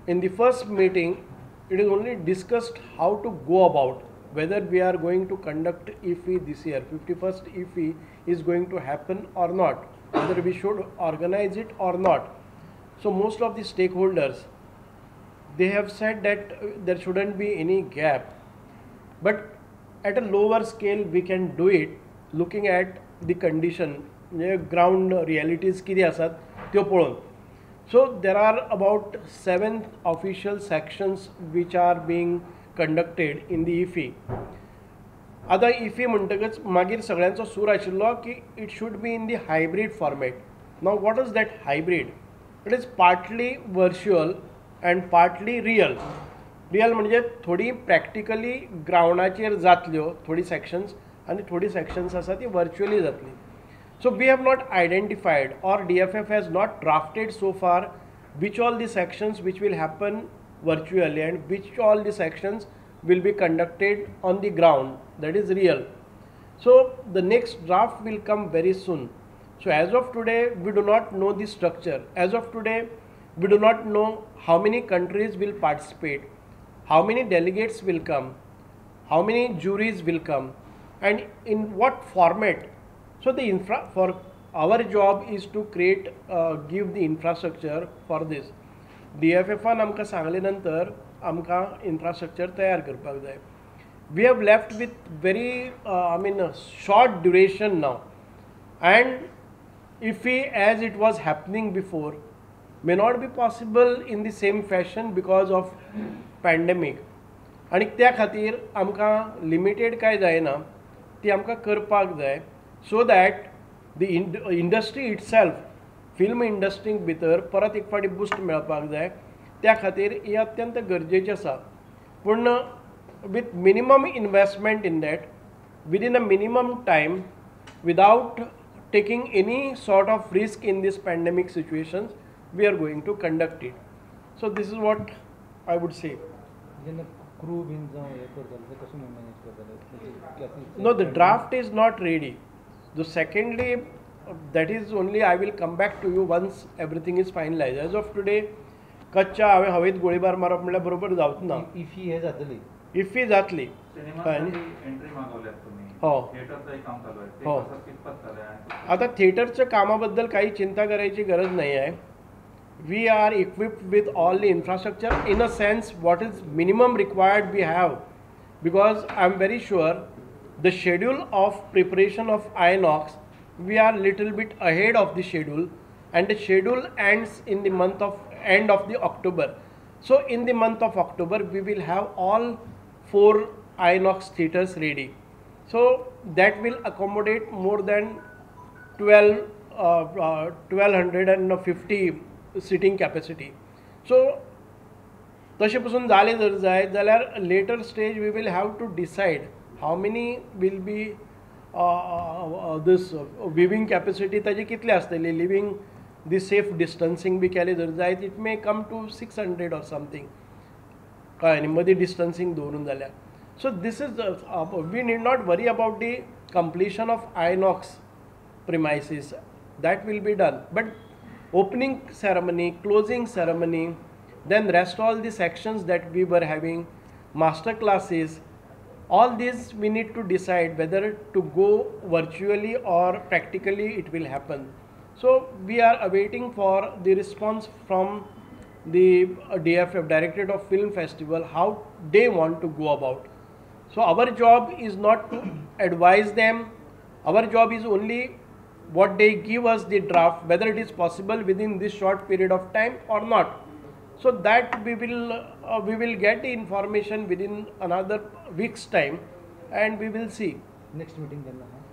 in the first meeting, it is only discussed how to go about whether we are going to conduct IFFI this year, 51st IFFI is going to happen or not, whether we should organize it or not. So most of the stakeholders, they have said that there shouldn't be any gap, but at a lower scale we can do it looking at the condition, ground realities किती आसात त्यो पळोवन. So there are about 7 official sections which are being conducted in the IFFI. आता IFFI म्हणटकच मागीर सगळ्यांचो सूर आशिल्लो की it should be in the hybrid format. Now what is that hybrid? It is partly virtual and partly real. Real म्हणजे थोडी practically ग्राउंडाचेर जातल्यो थोडी सेक्शन्स आनी थोडी सेक्शन्स आसा ती वर्च्युअली जातली. So we have not identified, or DFF has not drafted so far, which all the sections which will happen virtually and which all the sections will be conducted on the ground, that is real. So the next draft will come very soon. So as of today we do not know the structure. As of today we do not know how many countries will participate, how many delegates will come, how many juries will come, and in what format. So the for our job is to create, give the infrastructure for this. DFFan आमकां सांगले नंतर आमकां infrastructure तयार करपाक जाय. We have left with very short duration now, and IFFI as it was happening before may not be possible in the same fashion because of pandemic. आणि त्या खातीर आमकां लिमिटेड काय जायना, ती आमकां करपाक जाय. So that the industry itself, film industry भितर परत एक फाटी बूस्ट मेळपाक जाय, त्या खातीर ही अत्यंत गरजेची आसा. पूण with minimum investment in that, within a minimum time, without taking any sort of risk in this pandemic situations, we are going to conduct it. So this is what I would say. No, the draft is not ready. The secondly, that is only I will come back to you once everything is finalized. As of today, कच्च्या हवेत गोळीबार मारप म्हणल्यार बरोबर जावच ना. IFFI हे जातली. IFFI जातली. हो. हो. आता थिएटरच्या कामाबद्दल काही चिंता करायची गरज नाही आहे. We are equipped with all the infrastructure. In a sense, what is minimum required we have, because I am very sure the schedule of preparation of INOX, we are little bit ahead of the schedule, and the schedule ends in the end of the October. So in the month of October we will have all 4 INOX theaters ready. So that will accommodate more than 1250 sitting capacity. So तशें पासून जालें जर जाय जाल्यार later stage we will have to decide how many will be this viewing capacity ताजी कितली आसतली. Living the safe distancing बी केलें जर जायत, it may come to 600 or something. कळ्ळें न्ही, मदीं distancing दवरून जाल्यार. So this is we need not worry about the completion of INOX premises. That will be done. But opening ceremony, closing ceremony, then rest all the sections that we were having, master classes, all these we need to decide whether to go virtually or practically it will happen. So we are awaiting for the response from the DFF, Directorate of Film Festival, how they want to go about. So our job is not to advise them. Our job is only what they give us the draft, whether it is possible within this short period of time or not. So that we will get the information within another week's time, and we will see. Next meeting then.